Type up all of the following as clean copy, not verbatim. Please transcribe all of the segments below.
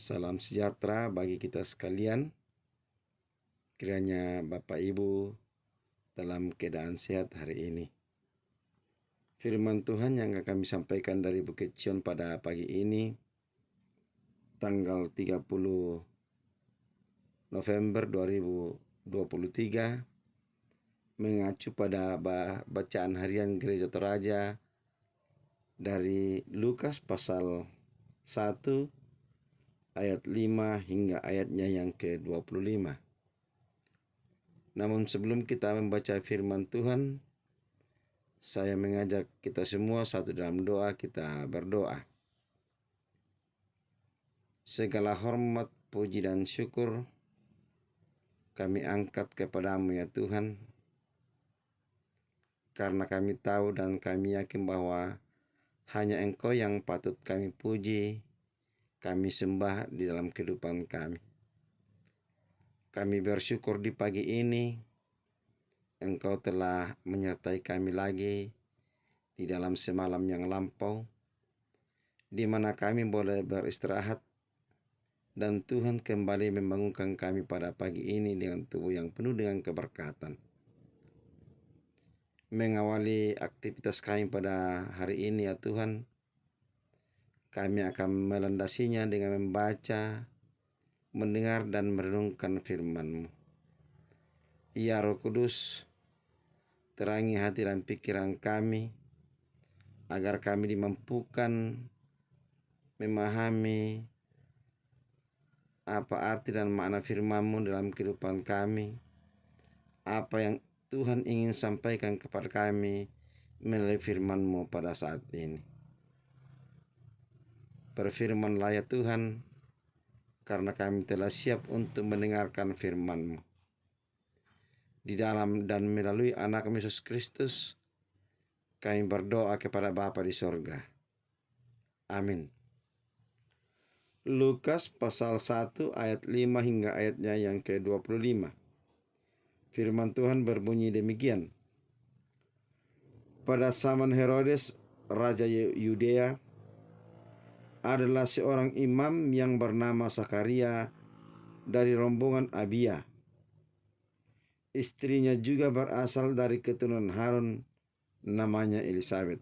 Salam sejahtera bagi kita sekalian. Kiranya Bapak Ibu dalam keadaan sehat hari ini. Firman Tuhan yang akan kami sampaikan dari Bukit Sion pada pagi ini, tanggal 30 November 2023, mengacu pada bacaan harian Gereja Toraja dari Lukas pasal 1 ayat 5 hingga ayatnya yang ke-25. Namun sebelum kita membaca firman Tuhan, saya mengajak kita semua satu dalam doa, kita berdoa. Segala hormat, puji dan syukur kami angkat kepadamu ya Tuhan, karena kami tahu dan kami yakin bahwa hanya Engkau yang patut kami puji, kami sembah di dalam kehidupan kami. Kami bersyukur di pagi ini Engkau telah menyertai kami lagi di dalam semalam yang lampau, di mana kami boleh beristirahat dan Tuhan kembali membangunkan kami pada pagi ini dengan tubuh yang penuh dengan keberkatan. Mengawali aktivitas kami pada hari ini ya Tuhan, kami akan melandasinya dengan membaca, mendengar dan merenungkan firman-Mu. Ya Roh Kudus, terangi hati dan pikiran kami, agar kami dimampukan memahami apa arti dan makna firman-Mu dalam kehidupan kami, apa yang Tuhan ingin sampaikan kepada kami melalui firman-Mu pada saat ini. Berfirman-Lah ya Tuhan, karena kami telah siap untuk mendengarkan firman-Mu. Di dalam dan melalui anak Yesus Kristus, kami berdoa kepada Bapa di sorga. Amin. Lukas pasal 1 ayat 5 hingga ayatnya yang ke-25. Firman Tuhan berbunyi demikian. Pada zaman Herodes, Raja Yudea, adalah seorang imam yang bernama Zakaria dari rombongan Abia. Istrinya juga berasal dari keturunan Harun, namanya Elisabet.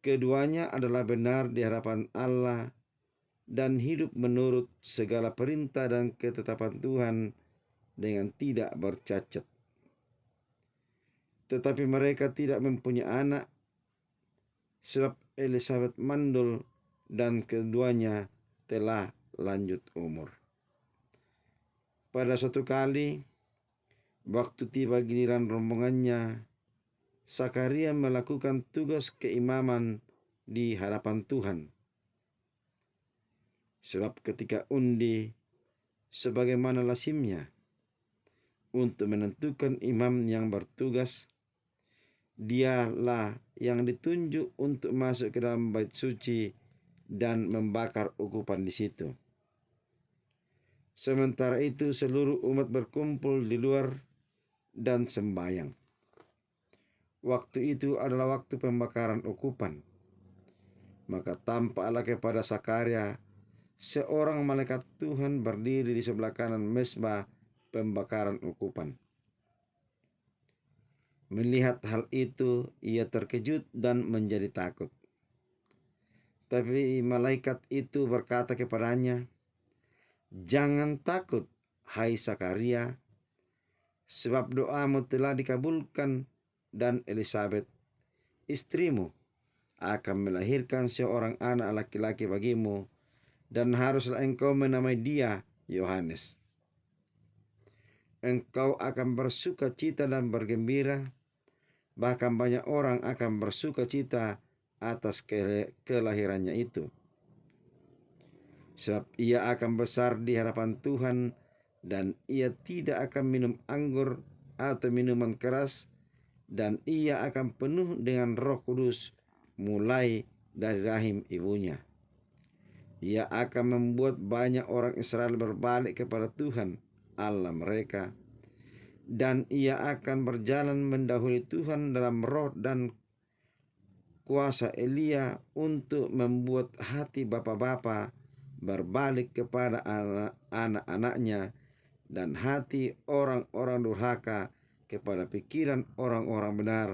Keduanya adalah benar di hadapan Allah dan hidup menurut segala perintah dan ketetapan Tuhan dengan tidak bercacat. Tetapi mereka tidak mempunyai anak, sebab Elisabet mandul dan keduanya telah lanjut umur. Pada suatu kali, waktu tiba giliran rombongannya, Zakaria melakukan tugas keimaman di hadapan Tuhan. Sebab ketika undi, sebagaimana lazimnya, untuk menentukan imam yang bertugas, dialah yang ditunjuk untuk masuk ke dalam bait suci dan membakar ukupan di situ. Sementara itu seluruh umat berkumpul di luar dan sembahyang. Waktu itu adalah waktu pembakaran ukupan. Maka tampaklah kepada Zakaria seorang malaikat Tuhan berdiri di sebelah kanan mezbah pembakaran ukupan. Melihat hal itu, ia terkejut dan menjadi takut. Tapi malaikat itu berkata kepadanya, "Jangan takut, hai Zakaria, sebab doamu telah dikabulkan dan Elisabet, istrimu, akan melahirkan seorang anak laki-laki bagimu, dan haruslah engkau menamai dia Yohanes. Engkau akan bersuka cita dan bergembira, bahkan banyak orang akan bersuka cita atas kelahirannya itu. Sebab ia akan besar di hadapan Tuhan, dan ia tidak akan minum anggur atau minuman keras, dan ia akan penuh dengan Roh Kudus mulai dari rahim ibunya. Ia akan membuat banyak orang Israel berbalik kepada Tuhan Allah mereka, dan ia akan berjalan mendahului Tuhan dalam roh dan kuasa Elia untuk membuat hati bapa-bapa berbalik kepada anak-anaknya, dan hati orang-orang durhaka kepada pikiran orang-orang benar,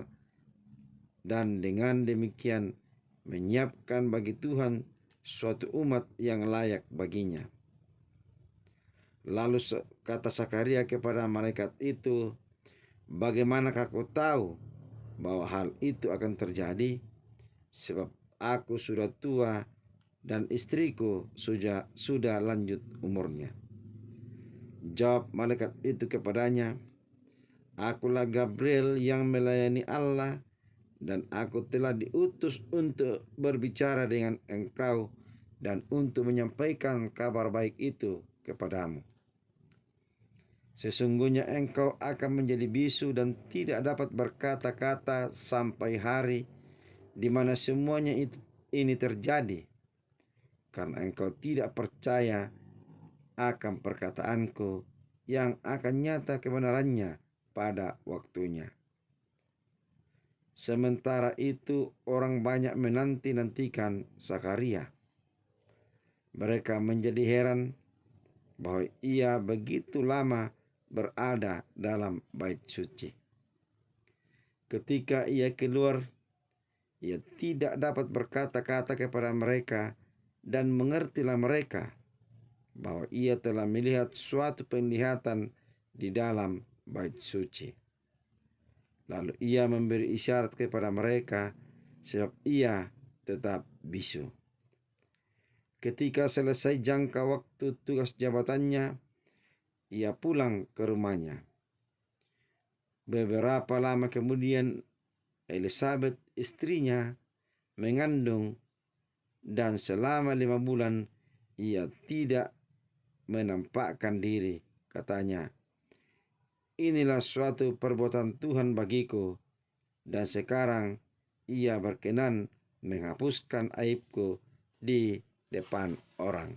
dan dengan demikian menyiapkan bagi Tuhan suatu umat yang layak baginya. Lalu kata Sakaria kepada malaikat itu, "Bagaimanakah kau tahu bahwa hal itu akan terjadi? Sebab aku sudah tua dan istriku sudah lanjut umurnya." Jawab malaikat itu kepadanya, "Akulah Gabriel yang melayani Allah, dan aku telah diutus untuk berbicara dengan engkau dan untuk menyampaikan kabar baik itu kepadamu. Sesungguhnya engkau akan menjadi bisu dan tidak dapat berkata-kata sampai hari di mana semuanya ini terjadi, karena engkau tidak percaya akan perkataanku yang akan nyata kebenarannya pada waktunya." Sementara itu orang banyak menanti-nantikan Sakaria. Mereka menjadi heran bahwa ia begitu lama berada dalam bait suci. Ketika ia keluar, ia tidak dapat berkata-kata kepada mereka, dan mengertilah mereka bahwa ia telah melihat suatu penglihatan di dalam bait suci. Lalu ia memberi isyarat kepada mereka, sebab ia tetap bisu. Ketika selesai jangka waktu tugas jabatannya, ia pulang ke rumahnya. Beberapa lama kemudian, Elizabeth istrinya mengandung, dan selama 5 bulan ia tidak menampakkan diri. Katanya, "Inilah suatu perbuatan Tuhan bagiku, dan sekarang ia berkenan menghapuskan aibku di depan orang."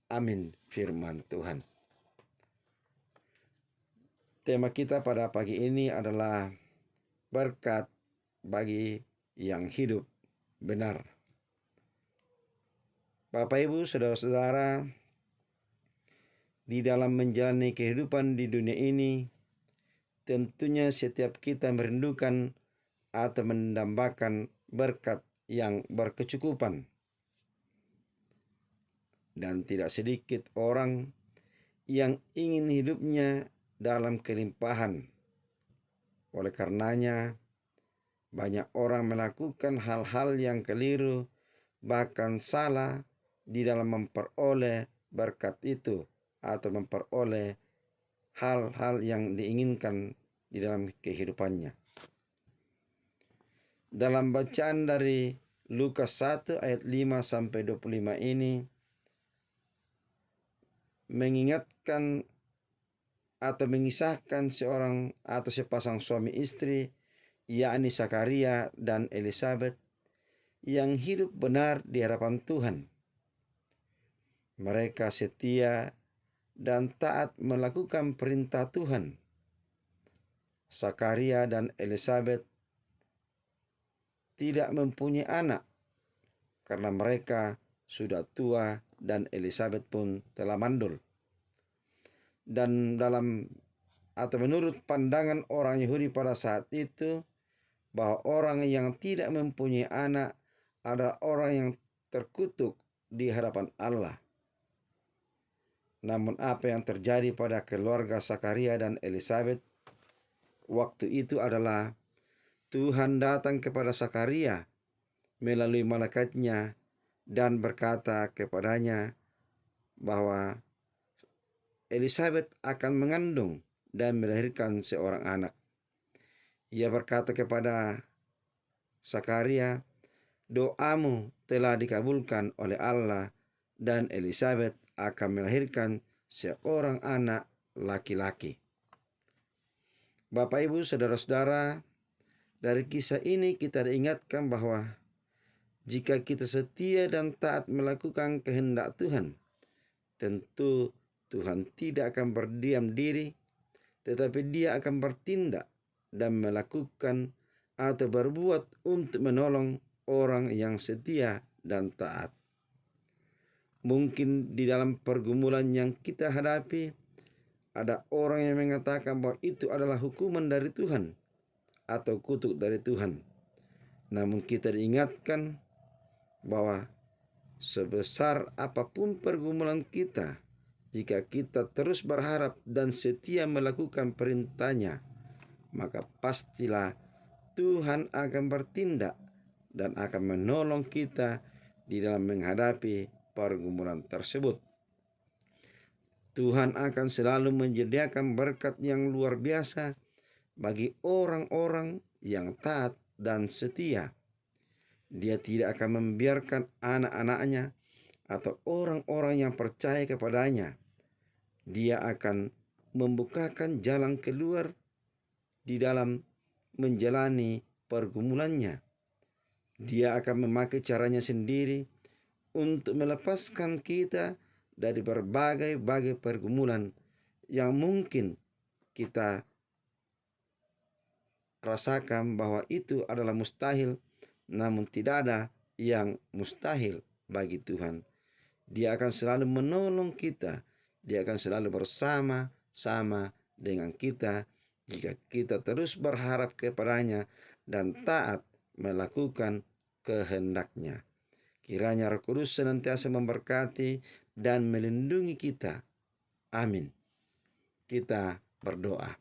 Amin, firman Tuhan. Tema kita pada pagi ini adalah berkat bagi yang hidup benar. Bapak Ibu, saudara-saudara, di dalam menjalani kehidupan di dunia ini, tentunya setiap kita merindukan atau mendambakan berkat yang berkecukupan. Dan tidak sedikit orang yang ingin hidupnya dalam kelimpahan. Oleh karenanya, banyak orang melakukan hal-hal yang keliru, bahkan salah di dalam memperoleh berkat itu atau memperoleh hal-hal yang diinginkan di dalam kehidupannya. Dalam bacaan dari Lukas 1 ayat 5 sampai 25 ini mengingatkan atau mengisahkan seorang atau sepasang suami istri, yakni Sakaria dan Elizabeth, yang hidup benar di hadapan Tuhan. Mereka setia dan taat melakukan perintah Tuhan. Sakaria dan Elizabeth tidak mempunyai anak karena mereka sudah tua dan Elizabeth pun telah mandul. Dan menurut pandangan orang Yahudi pada saat itu, bahwa orang yang tidak mempunyai anak adalah orang yang terkutuk di hadapan Allah. Namun apa yang terjadi pada keluarga Sakaria dan Elizabeth waktu itu adalah Tuhan datang kepada Sakaria melalui malaikatnya dan berkata kepadanya bahwa Elizabeth akan mengandung dan melahirkan seorang anak. Ia berkata kepada Sakaria, "Doamu telah dikabulkan oleh Allah, dan Elizabeth akan melahirkan seorang anak laki-laki." Bapak, Ibu, saudara-saudara, dari kisah ini kita diingatkan bahwa jika kita setia dan taat melakukan kehendak Tuhan, tentu Tuhan tidak akan berdiam diri, tetapi Dia akan bertindak dan melakukan atau berbuat untuk menolong orang yang setia dan taat. Mungkin di dalam pergumulan yang kita hadapi, ada orang yang mengatakan bahwa itu adalah hukuman dari Tuhan atau kutuk dari Tuhan. Namun kita diingatkan bahwa sebesar apapun pergumulan kita, jika kita terus berharap dan setia melakukan perintah-Nya, maka pastilah Tuhan akan bertindak dan akan menolong kita di dalam menghadapi pergumulan tersebut. Tuhan akan selalu menyediakan berkat yang luar biasa bagi orang-orang yang taat dan setia. Dia tidak akan membiarkan anak-anaknya atau orang-orang yang percaya kepadanya. Dia akan membukakan jalan keluar di dalam menjalani pergumulannya. Dia akan memakai caranya sendiri untuk melepaskan kita dari berbagai pergumulan yang mungkin kita rasakan bahwa itu adalah mustahil, namun tidak ada yang mustahil bagi Tuhan. Dia akan selalu menolong kita. Dia akan selalu bersama-sama dengan kita jika kita terus berharap kepadanya dan taat melakukan kehendak-Nya. Kiranya Roh Kudus senantiasa memberkati dan melindungi kita. Amin. Kita berdoa.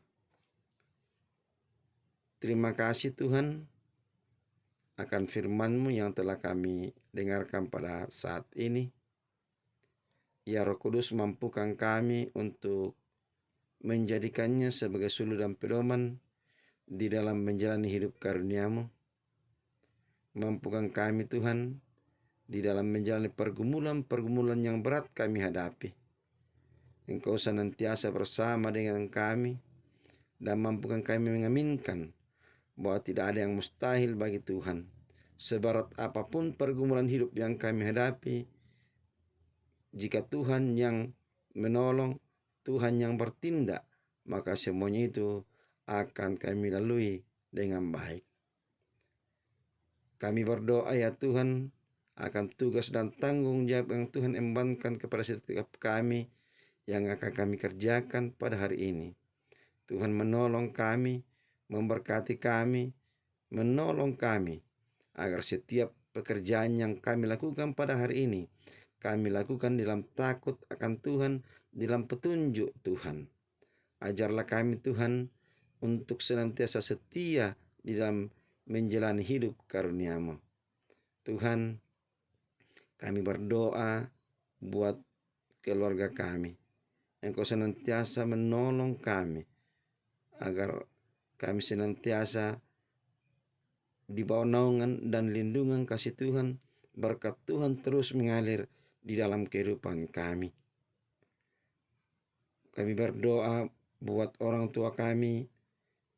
Terima kasih Tuhan akan firman-Mu yang telah kami dengarkan pada saat ini. Ya Roh Kudus, mampukan kami untuk menjadikannya sebagai suluh dan pedoman di dalam menjalani hidup karunia-Mu. Mampukan kami Tuhan di dalam menjalani pergumulan yang berat kami hadapi. Engkau senantiasa bersama dengan kami dan mampukan kami mengaminkan bahwa tidak ada yang mustahil bagi Tuhan. Seberat apapun pergumulan hidup yang kami hadapi, jika Tuhan yang menolong, Tuhan yang bertindak, maka semuanya itu akan kami lalui dengan baik. Kami berdoa ya Tuhan akan tugas dan tanggung jawab yang Tuhan embankan kepada setiap kami yang akan kami kerjakan pada hari ini. Tuhan menolong kami, memberkati kami, menolong kami agar setiap pekerjaan yang kami lakukan pada hari ini kami lakukan dalam takut akan Tuhan, dalam petunjuk Tuhan. Ajarlah kami Tuhan untuk senantiasa setia di dalam menjalani hidup karunia-Mu. Tuhan, kami berdoa buat keluarga kami. Engkau senantiasa menolong kami agar kami senantiasa di bawah naungan dan lindungan kasih Tuhan. Berkat Tuhan terus mengalir di dalam kehidupan kami. Kami berdoa buat orang tua kami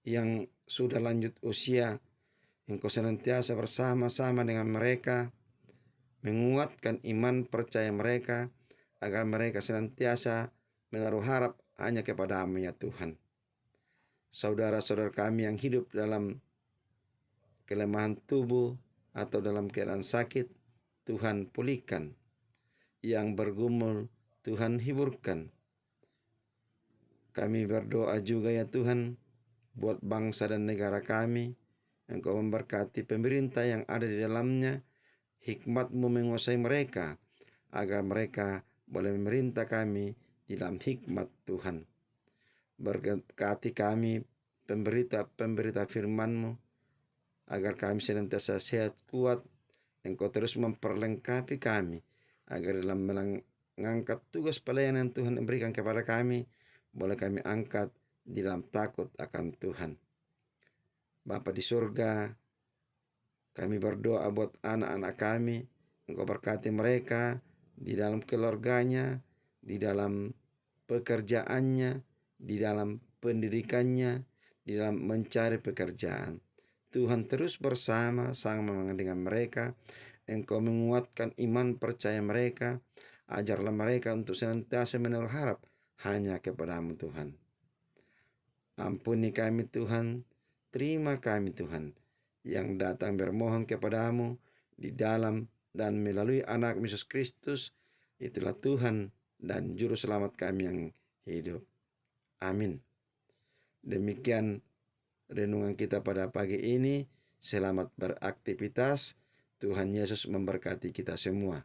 yang sudah lanjut usia. Engkau senantiasa bersama-sama dengan mereka, menguatkan iman percaya mereka, agar mereka senantiasa menaruh harap hanya kepada-Mu ya Tuhan. Saudara-saudara kami yang hidup dalam kelemahan tubuh atau dalam keadaan sakit, Tuhan pulihkan. Yang bergumul, Tuhan hiburkan. Kami berdoa juga ya Tuhan, buat bangsa dan negara kami. Engkau memberkati pemerintah yang ada di dalamnya, hikmat-Mu menguasai mereka, agar mereka boleh memerintah kami di dalam hikmat Tuhan. Berkati kami pemberita firman-Mu, agar kami senantiasa sehat kuat. Engkau terus memperlengkapi kami, agar dalam mengangkat tugas pelayanan Tuhan berikan kepada kami, boleh kami angkat di dalam takut akan Tuhan. Bapa di surga, kami berdoa buat anak-anak kami. Engkau berkati mereka di dalam keluarganya, di dalam pekerjaannya, di dalam pendidikannya, di dalam mencari pekerjaan. Tuhan terus bersama-sama dengan mereka. Engkau menguatkan iman percaya mereka. Ajarlah mereka untuk senantiasa menaruh harap hanya kepada-Mu Tuhan. Ampuni kami Tuhan, terima kami Tuhan, yang datang bermohon kepada-Mu di dalam dan melalui anak Yesus Kristus, Itulah Tuhan dan Juru Selamat kami yang hidup. Amin. Demikian renungan kita pada pagi ini. Selamat beraktivitas. Tuhan Yesus memberkati kita semua.